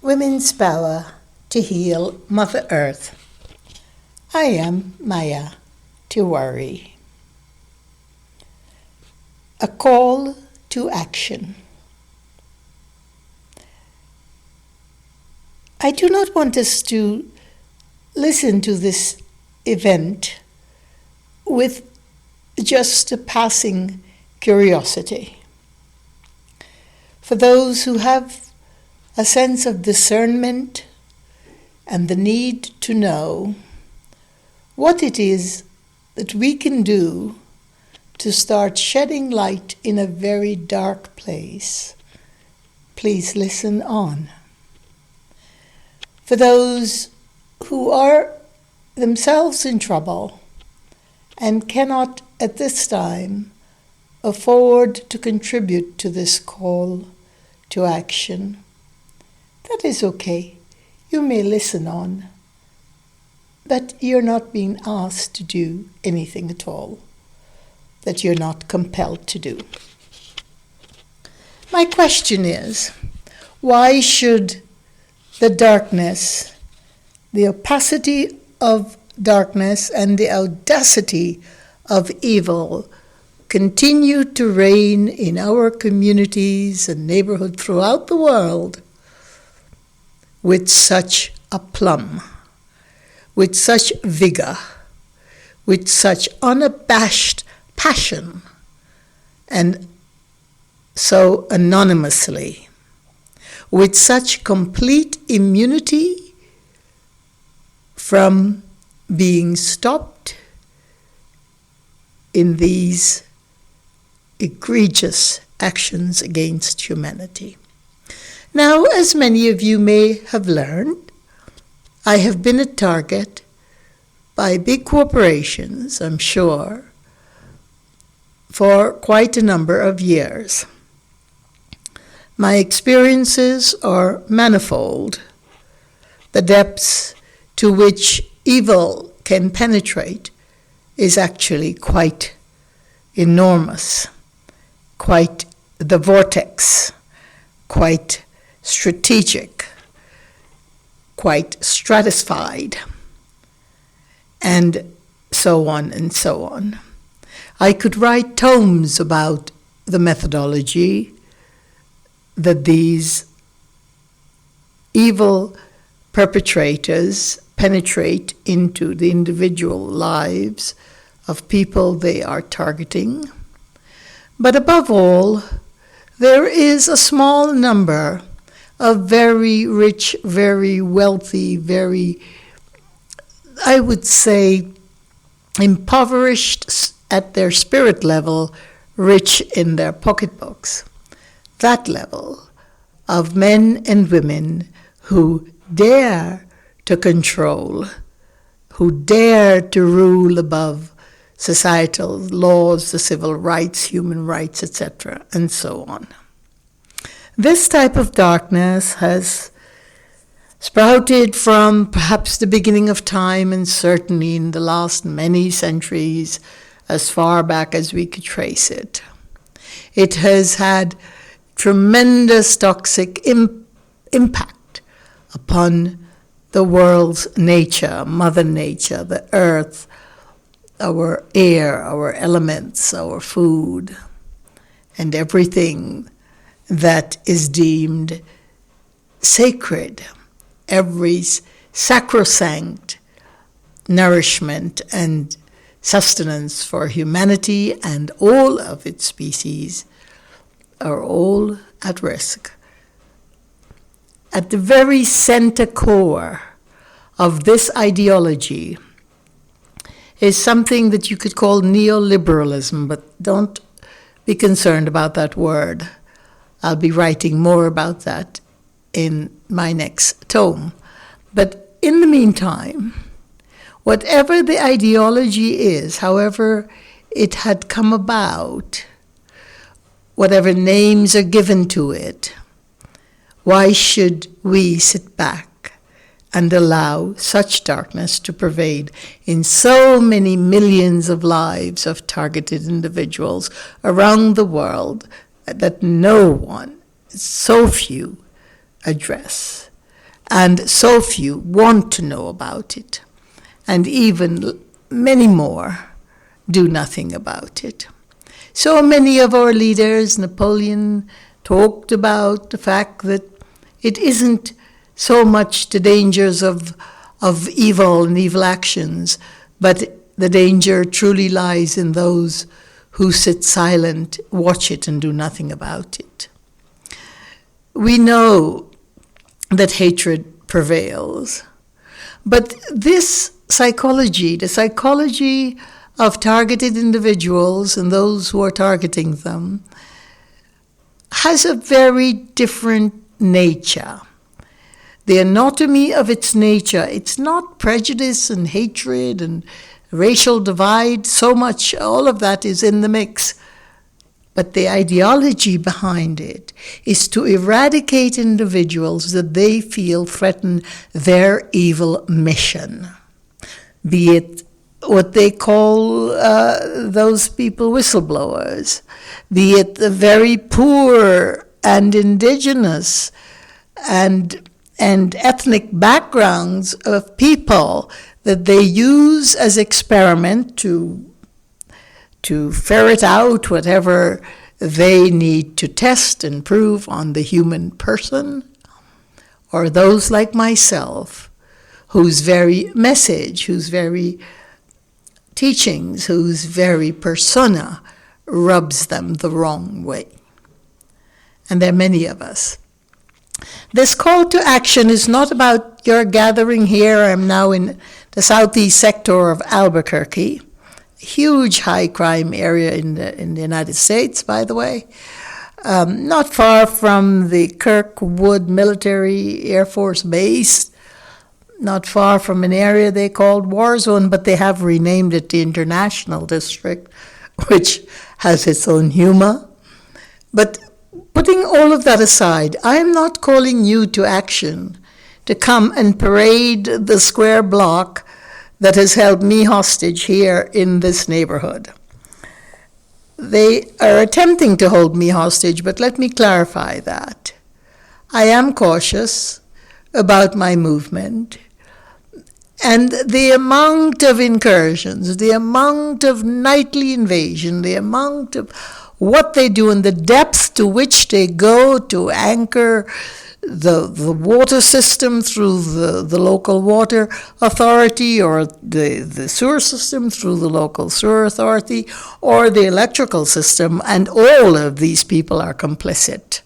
Women's Power to Heal Mother Earth. I am Maya Tiwari. A call to action. I do not want us to listen to this event with just a passing curiosity. For those who have a sense of discernment and the need to know what it is that we can do to start shedding light in a very dark place, please listen on. For those who are themselves in trouble and cannot at this time afford to contribute to this call to action, that is okay. You may listen on, but you're not being asked to do anything at all that you're not compelled to do. My question is, why should the darkness, the opacity of darkness and the audacity of evil continue to reign in our communities and neighborhood throughout the world with such aplomb, with such vigor, with such unabashed passion, and so anonymously, with such complete immunity from being stopped in these egregious actions against humanity. Now, as many of you may have learned, I have been a target by big corporations, I'm sure, for quite a number of years. My experiences are manifold. The depths to which evil can penetrate is actually quite enormous, quite the vortex, quite strategic, quite stratified, and so on and so on. I could write tomes about the methodology that these evil perpetrators penetrate into the individual lives of people they are targeting. But above all, there is a small number of very rich, very wealthy, very, I would say, impoverished at their spirit level, rich in their pocketbooks. That level of men and women who dare to control, who dare to rule above societal laws, the civil rights, human rights, etc., and so on. This type of darkness has sprouted from perhaps the beginning of time, and certainly in the last many centuries, as far back as we could trace it. It has had tremendous toxic impact upon the world's nature, Mother Nature, the earth, our air, our elements, our food, and everything that is deemed sacred, every sacrosanct nourishment and sustenance for humanity and all of its species are all at risk. At the very center core of this ideology is something that you could call neoliberalism, but don't be concerned about that word. I'll be writing more about that in my next tome. But in the meantime, whatever the ideology is, however it had come about, whatever names are given to it, why should we sit back and allow such darkness to pervade in so many millions of lives of targeted individuals around the world that no one, so few, address? and so few want to know about it, and even many more do nothing about it. So many of our leaders, Napoleon talked about the fact that it isn't so much the dangers of evil and evil actions, but the danger truly lies in those who sit silent, watch it, and do nothing about it. We know that hatred prevails, but this psychology, the psychology of targeted individuals and those who are targeting them, has a very different nature. The anatomy of its nature, it's not prejudice and hatred and racial divide, so much, all of that is in the mix. But the ideology behind it is to eradicate individuals that they feel threaten their evil mission, be it what they call those people whistleblowers, be it the very poor and indigenous and ethnic backgrounds of people that they use as experiment to ferret out whatever they need to test and prove on the human person, or those like myself, whose very message, whose very teachings, whose very persona rubs them the wrong way. And there are many of us. This call to action is not about your gathering here. I'm now in the southeast sector of Albuquerque, a huge high crime area in the United States, by the way, not far from the Kirkwood Military Air Force Base, not far from an area they called War Zone, but they have renamed it the International District, which has its own humor. But putting all of that aside, I am not calling you to action to come and parade the square block that has held me hostage here in this neighborhood. They are attempting to hold me hostage, but let me clarify that. I am cautious about my movement, and the amount of incursions, the amount of nightly invasion, the amount of what they do and the depth to which they go to anchor the water system through the local water authority, or the sewer system through the local sewer authority, or the electrical system, and all of these people are complicit.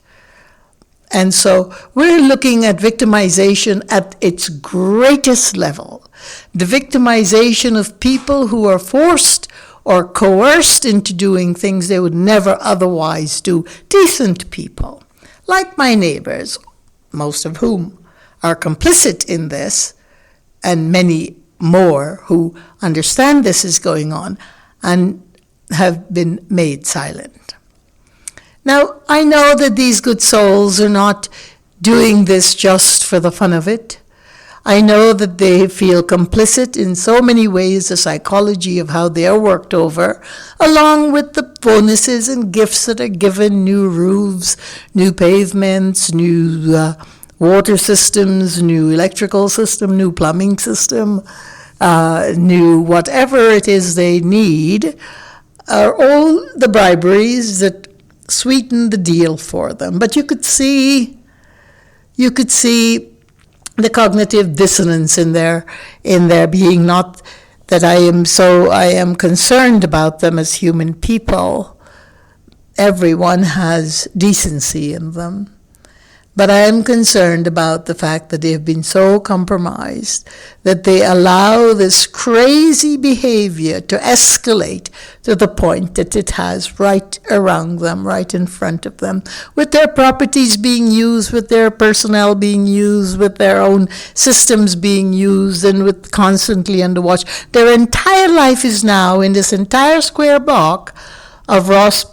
And so we're looking at victimization at its greatest level, the victimization of people who are forced or coerced into doing things they would never otherwise do. Decent people, like my neighbors, most of whom are complicit in this, and many more who understand this is going on and have been made silent. Now, I know that these good souls are not doing this just for the fun of it. I know that they feel complicit in so many ways, the psychology of how they are worked over, along with the bonuses and gifts that are given, new roofs, new pavements, new water systems, new electrical system, new plumbing system, new whatever it is they need, are all the briberies that sweeten the deal for them. But you could see the cognitive dissonance in their being. Not that I am concerned about them as human people. Everyone has decency in them. But I am concerned about the fact that they have been so compromised that they allow this crazy behavior to escalate to the point that it has right around them, right in front of them, with their properties being used, with their personnel being used, with their own systems being used, and with constantly under watch. Their entire life is now in this entire square block of Ross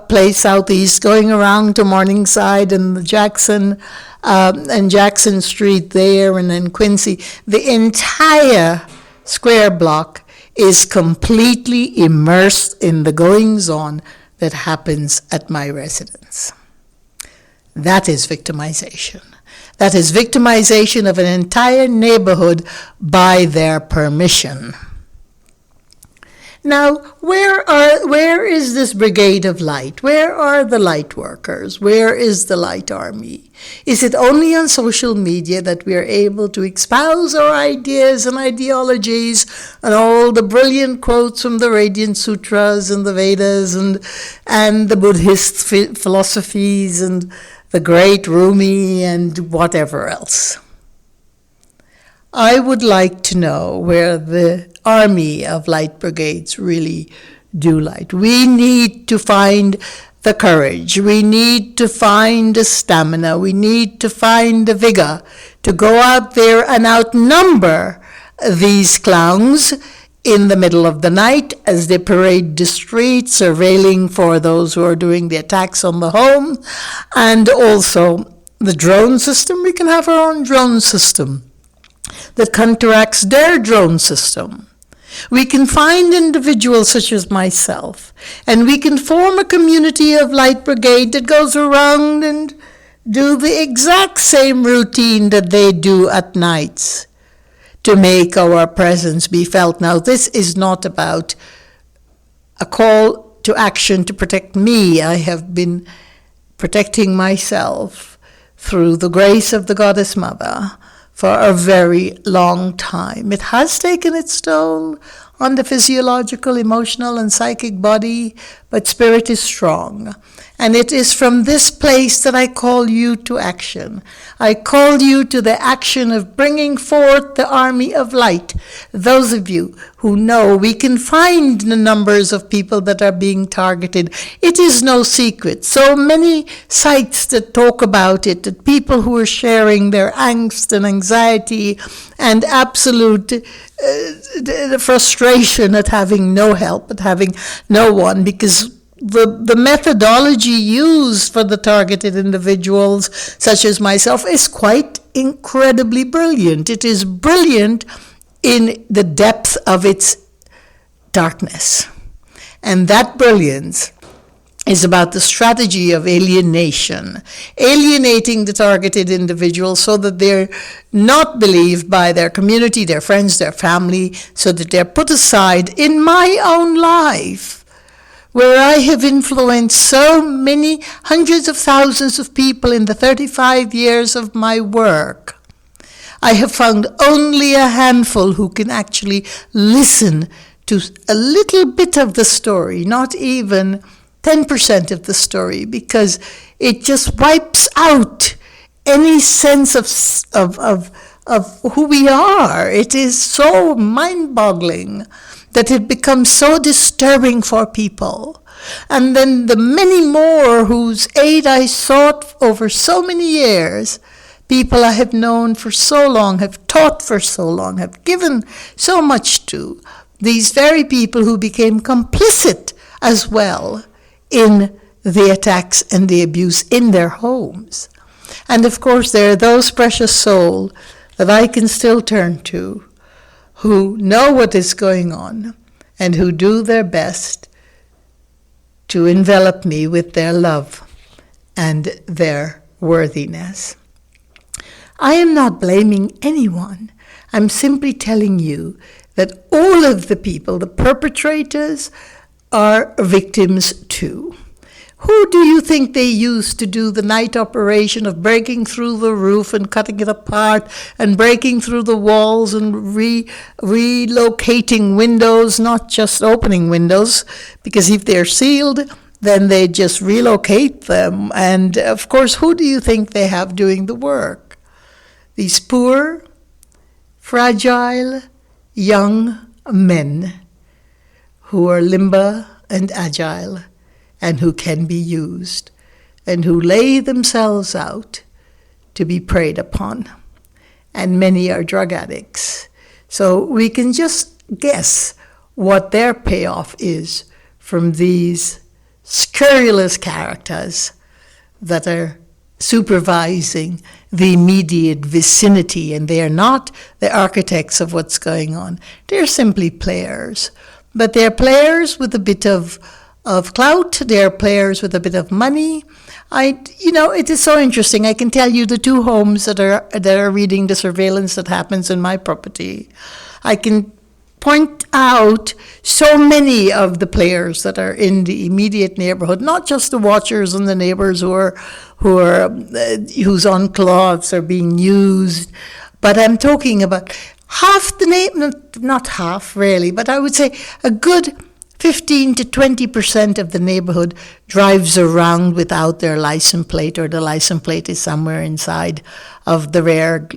Place Southeast, going around to Morningside and the Jackson and Jackson Street there, and then Quincy. The entire square block is completely immersed in the goings-on that happens at my residence. That is victimization. That is victimization of an entire neighborhood by their permission. Now, where is this brigade of light? Where are the light workers? Where is the light army? Is it only on social media that we are able to espouse our ideas and ideologies and all the brilliant quotes from the Radiant Sutras and the Vedas and the Buddhist philosophies and the great Rumi and whatever else? I would like to know where the army of light brigades really do light. We need to find the courage. We need to find the stamina. We need to find the vigor to go out there and outnumber these clowns in the middle of the night as they parade the streets, surveilling for those who are doing the attacks on the home. And also the drone system. We can have our own drone system that counteracts their drone system. We can find individuals such as myself, and we can form a community of light brigade that goes around and do the exact same routine that they do at nights to make our presence be felt. Now, this is not about a call to action to protect me. I have been protecting myself through the grace of the Goddess Mother for a very long time. It has taken its toll on the physiological, emotional, and psychic body, but spirit is strong. And it is from this place that I call you to action. I call you to the action of bringing forth the army of light. Those of you who know we can find the numbers of people that are being targeted. It is no secret. So many sites that talk about it, that people who are sharing their angst and anxiety and absolute the frustration at having no help, at having no one, because the methodology used for the targeted individuals, such as myself, is quite incredibly brilliant. It is brilliant in the depth of its darkness. And that brilliance is about the strategy of alienation, alienating the targeted individuals so that they're not believed by their community, their friends, their family, so that they're put aside. In my own life, where I have influenced so many hundreds of thousands of people in the 35 years of my work, I have found only a handful who can actually listen to a little bit of the story, not even 10% of the story, because it just wipes out any sense of who we are. It is so mind-boggling that it becomes so disturbing for people. And then the many more whose aid I sought over so many years, people I have known for so long, have taught for so long, have given so much to, these very people who became complicit as well in the attacks and the abuse in their homes. And of course there are those precious souls that I can still turn to, who know what is going on and who do their best to envelop me with their love and their worthiness. I am not blaming anyone. I'm simply telling you that all of the people, the perpetrators, are victims too. Who do you think they used to do the night operation of breaking through the roof and cutting it apart and breaking through the walls and relocating windows, not just opening windows, because if they're sealed, then they just relocate them. And of course, who do you think they have doing the work? These poor, fragile, young men who are limber and agile, and who can be used, and who lay themselves out to be preyed upon. And many are drug addicts. So we can just guess what their payoff is from these scurrilous characters that are supervising the immediate vicinity, and they are not the architects of what's going on. They're simply players. But they're players with a bit of clout, they're players with a bit of money, It is so interesting. I can tell you the two homes that are reading the surveillance that happens in my property. I can point out so many of the players that are in the immediate neighborhood, not just the watchers and the neighbors whose own cloths are being used, but I'm talking about half the not half really, but I would say a good 15 to 20% of the neighborhood drives around without their license plate, or the license plate is somewhere inside of the rear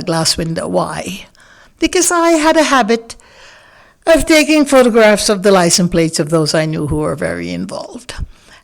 glass window. Why? Because I had a habit of taking photographs of the license plates of those I knew who were very involved.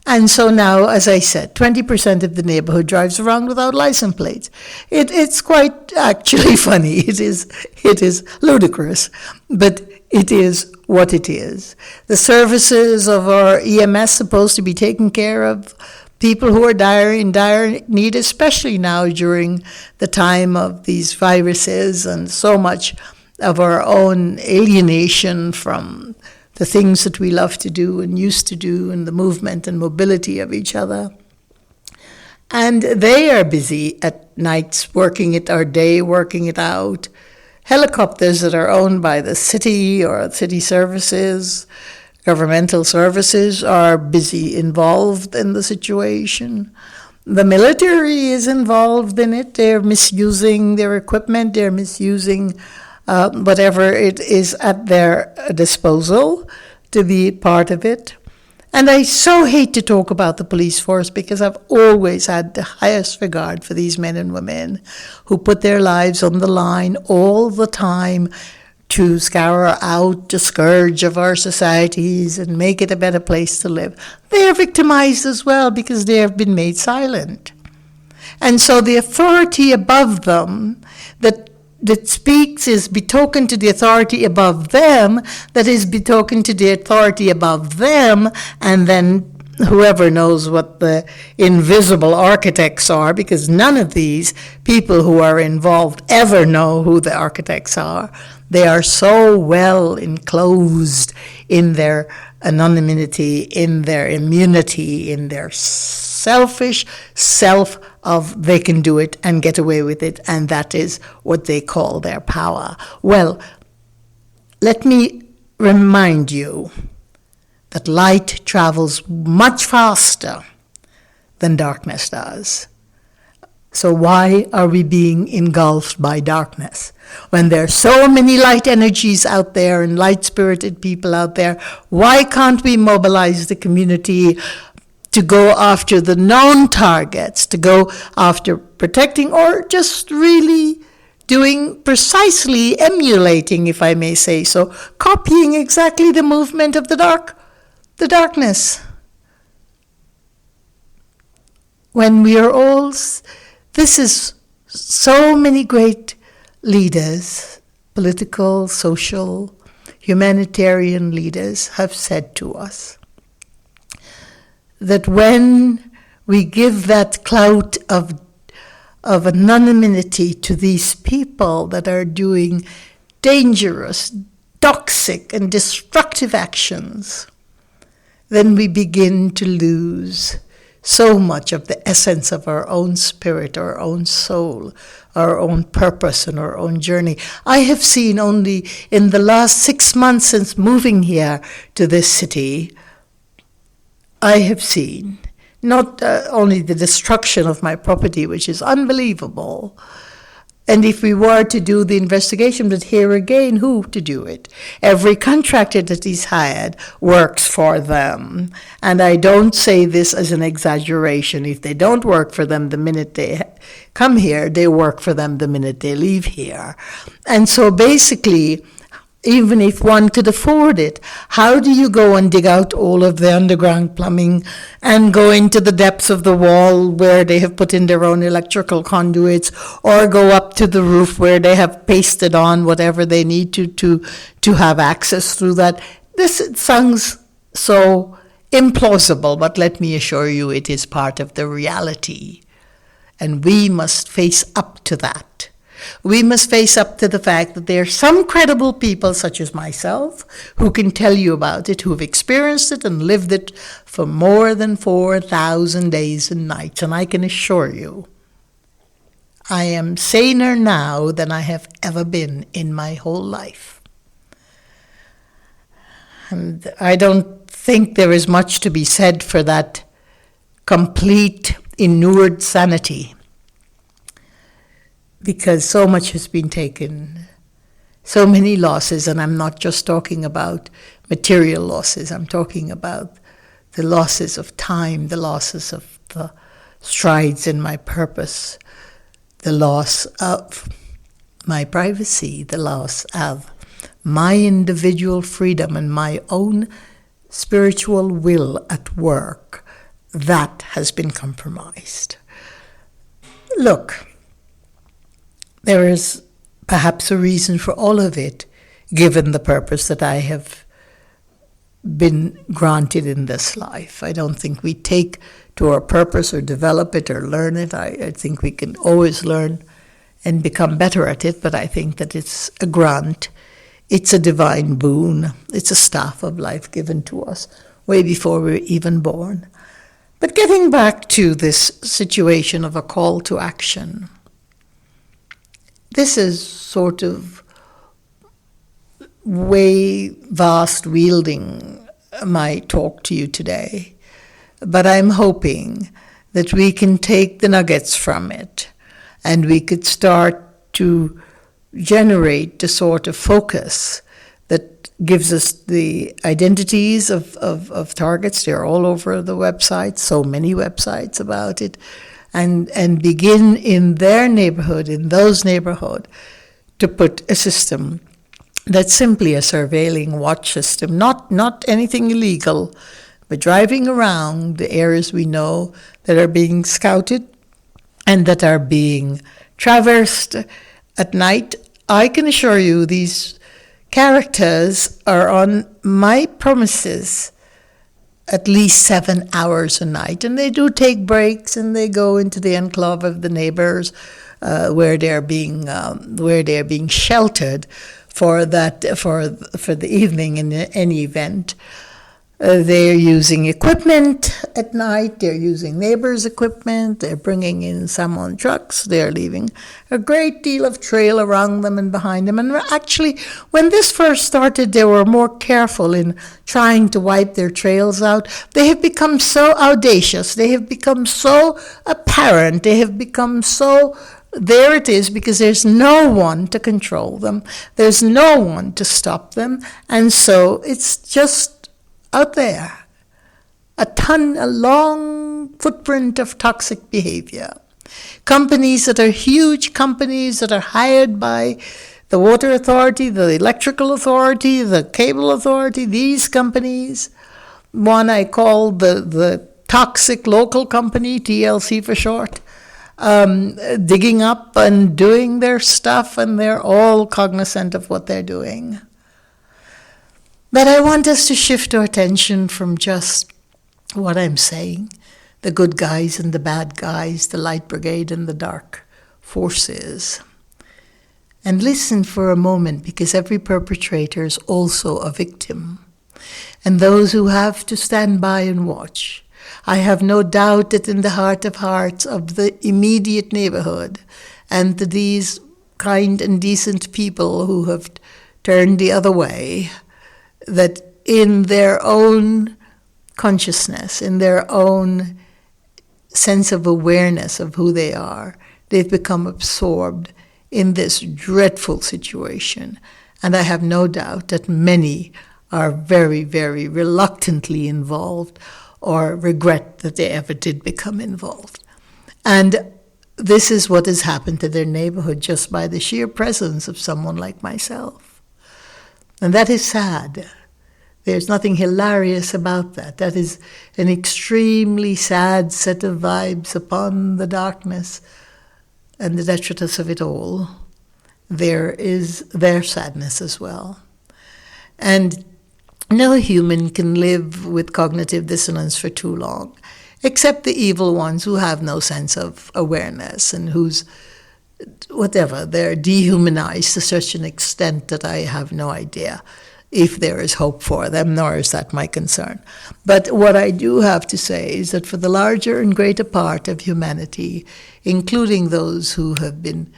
And so now, as I said, 20% of the neighborhood drives around without license plates. It's quite actually funny. It is ludicrous, but it is what it is. The services of our EMS supposed to be taking care of people who are in dire need, especially now during the time of these viruses and so much of our own alienation from the things that we love to do and used to do, and the movement and mobility of each other. And they are busy at nights working it, or day working it out. Helicopters that are owned by the city or city services, governmental services, are busy involved in the situation. The military is involved in it. They're misusing their equipment. They're misusing whatever it is at their disposal to be part of it. And I so hate to talk about the police force, because I've always had the highest regard for these men and women who put their lives on the line all the time to scour out the scourge of our societies and make it a better place to live. They are victimized as well, because they have been made silent. And so the authority above them that speaks is betokened to the authority above them, that is betokened to the authority above them, and then whoever knows what the invisible architects are, because none of these people who are involved ever know who the architects are. They are so well enclosed in their anonymity, in their immunity, in their selfish self of they can do it and get away with it, and that is what they call their power. Well, let me remind you that light travels much faster than darkness does. So why are we being engulfed by darkness? When there are so many light energies out there and light-spirited people out there, why can't we mobilize the community to go after the known targets, to go after protecting, or just really doing precisely, emulating, if I may say so, copying exactly the movement of the darkness? When we are all, this is so many great leaders, political, social, humanitarian leaders have said to us that when we give that clout of anonymity to these people that are doing dangerous, toxic, and destructive actions, then we begin to lose so much of the essence of our own spirit, our own soul, our own purpose, and our own journey. I have seen only in the last 6 months since moving here to this city, I have seen not only the destruction of my property, which is unbelievable, and if we were to do the investigation, but here again, who to do it? Every contractor that is hired works for them. And I don't say this as an exaggeration. If they don't work for them the minute they come here, they work for them the minute they leave here. And so basically, even if one could afford it, how do you go and dig out all of the underground plumbing and go into the depths of the wall where they have put in their own electrical conduits, or go up to the roof where they have pasted on whatever they need to have access through that? This sounds so implausible, but let me assure you it is part of the reality. And we must face up to that. We must face up to the fact that there are some credible people, such as myself, who can tell you about it, who have experienced it and lived it for more than 4,000 days and nights. And I can assure you, I am saner now than I have ever been in my whole life. And I don't think there is much to be said for that complete inured sanity, because so much has been taken, so many losses, and I'm not just talking about material losses, I'm talking about the losses of time, the losses of the strides in my purpose, the loss of my privacy, the loss of my individual freedom and my own spiritual will at work. That has been compromised. Look, there is perhaps a reason for all of it, given the purpose that I have been granted in this life. I don't think we take to our purpose or develop it or learn it. I think we can always learn and become better at it, but I think that it's a grant. It's a divine boon. It's a staff of life given to us way before we were even born. But getting back to this situation of a call to action, this is sort of way vast wielding my talk to you today, but I'm hoping that we can take the nuggets from it and we could start to generate the sort of focus that gives us the identities of targets. They're all over the website, so many websites about it, and begin in their neighborhood, in those neighborhoods, to put a system that's simply a surveilling watch system, not anything illegal, but driving around the areas we know that are being scouted and that are being traversed at night. I can assure you these characters are on my premises at least 7 hours a night, and they do take breaks and they go into the enclave of the neighbors where they're being sheltered for the evening in any event. They're using equipment at night, they're using neighbors' equipment, they're bringing in some on trucks, they're leaving a great deal of trail around them and behind them. And actually, when this first started, they were more careful in trying to wipe their trails out. They have become so audacious, they have become so apparent, they have become so, there it is, because there's no one to control them, there's no one to stop them, and so it's just out there, a long footprint of toxic behavior. Companies that are huge companies that are hired by the water authority, the electrical authority, the cable authority, these companies. One I call the toxic local company, TLC for short, digging up and doing their stuff, and they're all cognizant of what they're doing. But I want us to shift our attention from just what I'm saying, the good guys and the bad guys, the light brigade and the dark forces, and listen for a moment, because every perpetrator is also a victim. And those who have to stand by and watch, I have no doubt that in the heart of hearts of the immediate neighborhood and to these kind and decent people who have turned the other way, that in their own consciousness, in their own sense of awareness of who they are, they've become absorbed in this dreadful situation. And I have no doubt that many are very, very reluctantly involved or regret that they ever did become involved. And this is what has happened to their neighborhood just by the sheer presence of someone like myself. And that is sad. There's nothing hilarious about that. That is an extremely sad set of vibes upon the darkness and the detritus of it all. There is their sadness as well. And no human can live with cognitive dissonance for too long, except the evil ones who have no sense of awareness and whose whatever, they're dehumanized to such an extent that I have no idea if there is hope for them, nor is that my concern. But what I do have to say is that for the larger and greater part of humanity, including those who have been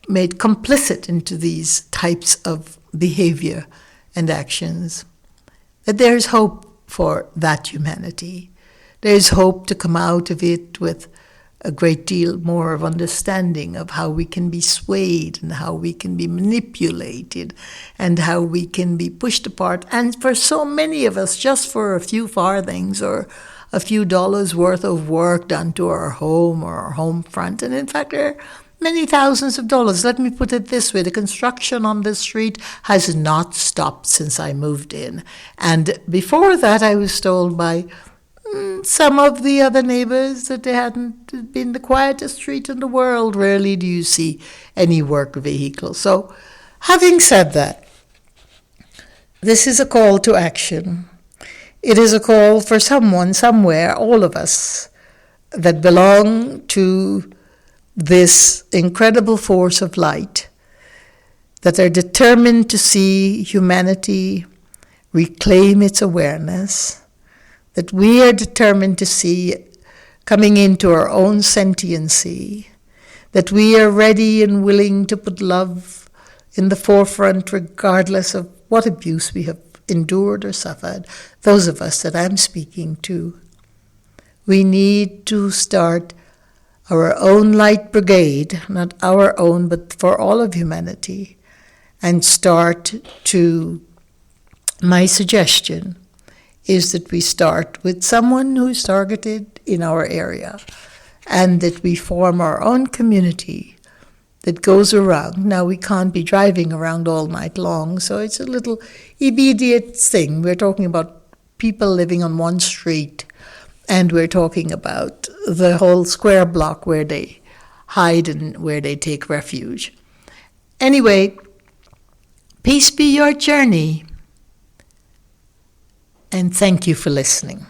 made complicit into these types of behavior and actions, that there is hope for that humanity. There is hope to come out of it with a great deal more of understanding of how we can be swayed and how we can be manipulated and how we can be pushed apart. And for so many of us, just for a few farthings or a few dollars worth of work done to our home or our home front. And in fact, there are many thousands of dollars. Let me put it this way. The construction on this street has not stopped since I moved in. And before that, I was told by some of the other neighbors that they hadn't been the quietest street in the world. Rarely do you see any work vehicle. So, having said that, this is a call to action. It is a call for someone, somewhere, all of us, that belong to this incredible force of light, that are determined to see humanity reclaim its awareness, that we are determined to see coming into our own sentiency, that we are ready and willing to put love in the forefront regardless of what abuse we have endured or suffered, those of us that I'm speaking to. We need to start our own light brigade, not our own, but for all of humanity, and start to, my suggestion is that we start with someone who's targeted in our area and that we form our own community that goes around. Now, we can't be driving around all night long, so it's a little immediate thing. We're talking about people living on one street, and we're talking about the whole square block where they hide and where they take refuge. Anyway, peace be your journey. And thank you for listening.